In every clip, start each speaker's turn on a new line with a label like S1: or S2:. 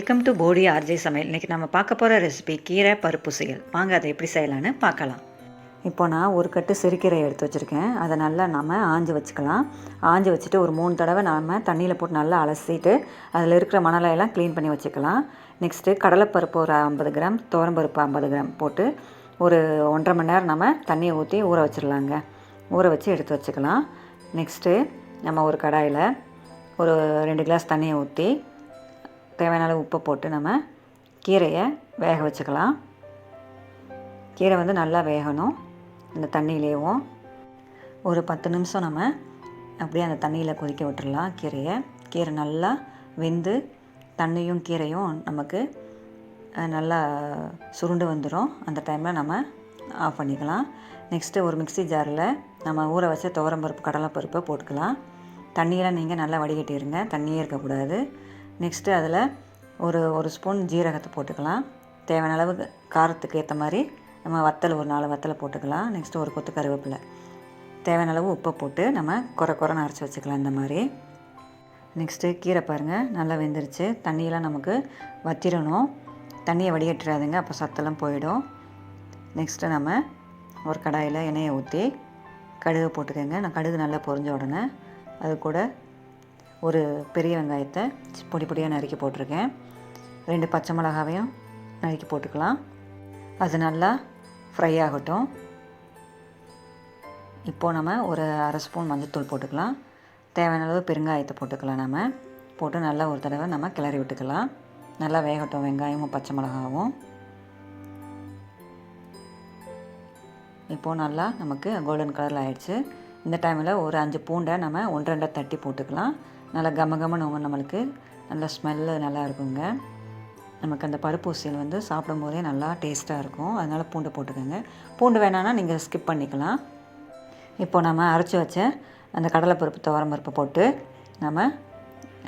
S1: Welcome to Bodi RJ சமையல். இன்றைக்கி நம்ம பார்க்க போகிற ரெசிபி கீரை பருப்பு செயல். வாங்க அதை எப்படி செய்யலான்னு பார்க்கலாம். இப்போ நான் ஒரு கட்டு சிறுகீரை எடுத்து வச்சுருக்கேன். அதை நல்லா நம்ம ஆஞ்சி வச்சுக்கலாம். ஆஞ்சி வச்சுட்டு ஒரு 3 தடவை நம்ம தண்ணியில் போட்டு நல்லா அலசிட்டு அதில் இருக்கிற மணலையெல்லாம் க்ளீன் பண்ணி வச்சுக்கலாம். நெக்ஸ்ட்டு கடலைப்பருப்பு ஒரு 50 கிராம், துவரம்பருப்பு 50 கிராம் போட்டு ஒரு 1.5 மணி நேரம் நம்ம தண்ணியை ஊற்றி ஊற வச்சிடலாங்க. ஊற வச்சு எடுத்து வச்சுக்கலாம். நெக்ஸ்ட்டு நம்ம ஒரு கடாயில் ஒரு 2 கிளாஸ் தண்ணியை ஊற்றி தேவையான அளவு உப்பை போட்டு நம்ம கீரையை வேக வச்சுக்கலாம். கீரை வந்து நல்லா வேகணும். இந்த தண்ணியிலேயும் ஒரு 10 நிமிஷம் நம்ம அப்படியே அந்த தண்ணியில் கொதிக்க விட்டுடலாம். கீரை நல்லா வெந்து தண்ணியும் கீரையும் நமக்கு நல்லா சுருண்டு வந்துடும். அந்த டைமில் நம்ம ஆஃப் பண்ணிக்கலாம். நெக்ஸ்ட்டு ஒரு மிக்ஸி ஜாரில் நம்ம ஊற வச்ச துவரம்பருப்பு கடலைப்பருப்பை போட்டுக்கலாம். தண்ணியெல்லாம் நீங்கள் நல்லா வடிகட்டிடுங்க, தண்ணியே இருக்கக்கூடாது. நெக்ஸ்ட்டு அதில் ஒரு ஸ்பூன் ஜீரகத்தை போட்டுக்கலாம். தேவையான அளவு காரத்துக்கு ஏற்ற மாதிரி நம்ம வத்தல் ஒரு 4 வத்தலை போட்டுக்கலாம். நெக்ஸ்ட்டு ஒரு கொத்து கருவேப்பிலை, தேவையான அளவு உப்பை போட்டு நம்ம குறைன்னு அரைச்சி வச்சுக்கலாம் இந்த மாதிரி. நெக்ஸ்ட்டு கீரை பாருங்கள் நல்லா வெந்துருச்சு. தண்ணியெல்லாம் நமக்கு வற்றிடணும். தண்ணியை வடிகட்டிடாதுங்க, அப்போ சத்தெல்லாம் போயிடும். நெக்ஸ்ட்டு நம்ம ஒரு கடாயில் எண்ணெயை ஊற்றி கடுகு போட்டுக்கோங்க. நான் கடுகு நல்லா பொரிஞ்ச உடனே அது கூட ஒரு பெரிய வெங்காயத்தை பொடி பொடியாக நறுக்கி போட்டிருக்கேன். 2 பச்சை மிளகாவையும் நறுக்கி போட்டுக்கலாம். அது நல்லா ஃப்ரை ஆகட்டும். இப்போது நம்ம ஒரு 1/2 ஸ்பூன் மஞ்சள்தூள் போட்டுக்கலாம். தேவையான அளவு பெருங்காயத்தை போட்டுக்கலாம். நம்ம போட்டு நல்லா ஒரு தடவை நம்ம கிளறி விட்டுக்கலாம். நல்லா வேகட்டும் வெங்காயமும் பச்சை மிளகாவும். இப்போது நல்லா நமக்கு கோல்டன் கலரில் ஆகிடுச்சு. இந்த டைமில் ஒரு 5 பூண்டை நம்ம 1-2 தட்டி போட்டுக்கலாம். நல்லா கமகமன்னு நம்மளுக்கு நல்ல ஸ்மெல்லு நல்லா இருக்குங்க. நமக்கு அந்த பருப்பு உசியல் வந்து சாப்பிடும் போதே நல்லா டேஸ்ட்டாக இருக்கும். அதனால் பூண்டை போட்டுக்கோங்க. பூண்டு வேணான்னா நீங்கள் ஸ்கிப் பண்ணிக்கலாம். இப்போ நம்ம அரைச்சி வச்ச அந்த கடலைப்பருப்பு துவரம்பருப்பு போட்டு நம்ம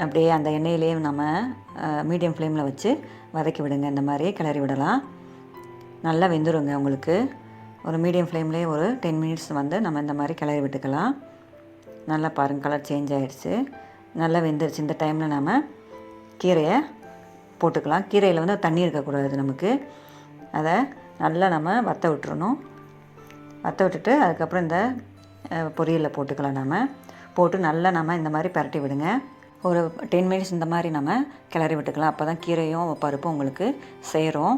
S1: அப்படியே அந்த எண்ணெயிலே நம்ம மீடியம் ஃப்ளேமில் வச்சு வதக்கி விடுங்க. இந்த மாதிரி கிளறி விடலாம். நல்லா வெந்துருங்க உங்களுக்கு. ஒரு மீடியம் ஃப்ளேம்லேயே ஒரு 10 மினிட்ஸ் வந்து நம்ம இந்த மாதிரி கிளறி விட்டுக்கலாம். நல்லா பாருங்கள், கலர் சேஞ்ச் ஆகிடுச்சு, நல்லா வெந்துருச்சு. இந்த டைமில் நம்ம கீரையை போட்டுக்கலாம். கீரையில் வந்து தண்ணி இருக்கக்கூடாது நமக்கு. அதை நல்லா நம்ம வற்ற விட்டுறணும். வற்ற விட்டுட்டு அதுக்கப்புறம் இந்த பொரியலில் போட்டுக்கலாம். நம்ம போட்டு நல்லா நம்ம இந்த மாதிரி பரட்டி விடுங்க. ஒரு 10 மினிட்ஸ் இந்த மாதிரி நம்ம கிளறி விட்டுக்கலாம். அப்போ தான் கீரையும் பருப்பும் உங்களுக்கு சேரும்.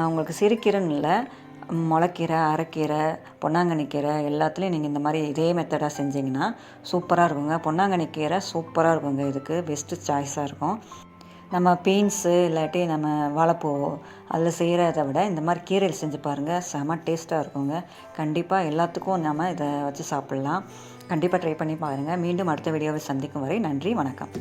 S1: உங்களுக்கு சிறுகீரைன்னு இல்லை, முளைக்கீரை, அரைக்கீரை, பொன்னாங்கண்ணி கீரை எல்லாத்துலேயும் நீங்கள் இந்த மாதிரி இதே மெத்தடாக செஞ்சிங்கன்னா சூப்பராக இருக்குங்க. பொன்னாங்கண்ணி கீரை சூப்பராக இருக்குங்க, இதுக்கு பெஸ்ட்டு சாய்ஸாக இருக்கும். நம்ம பீன்ஸு இல்லாட்டி நம்ம வாழைப்பூ அதில் செய்கிறத விட இந்த மாதிரி கீரையில் செஞ்சு பாருங்கள், செம டேஸ்ட்டாக இருக்குங்க. கண்டிப்பாக எல்லாத்துக்கும் நம்ம இதை வச்சு சாப்பிட்லாம். கண்டிப்பாக ட்ரை பண்ணி பாருங்கள். மீண்டும் அடுத்த வீடியோவை சந்திக்கும் வரை நன்றி, வணக்கம்.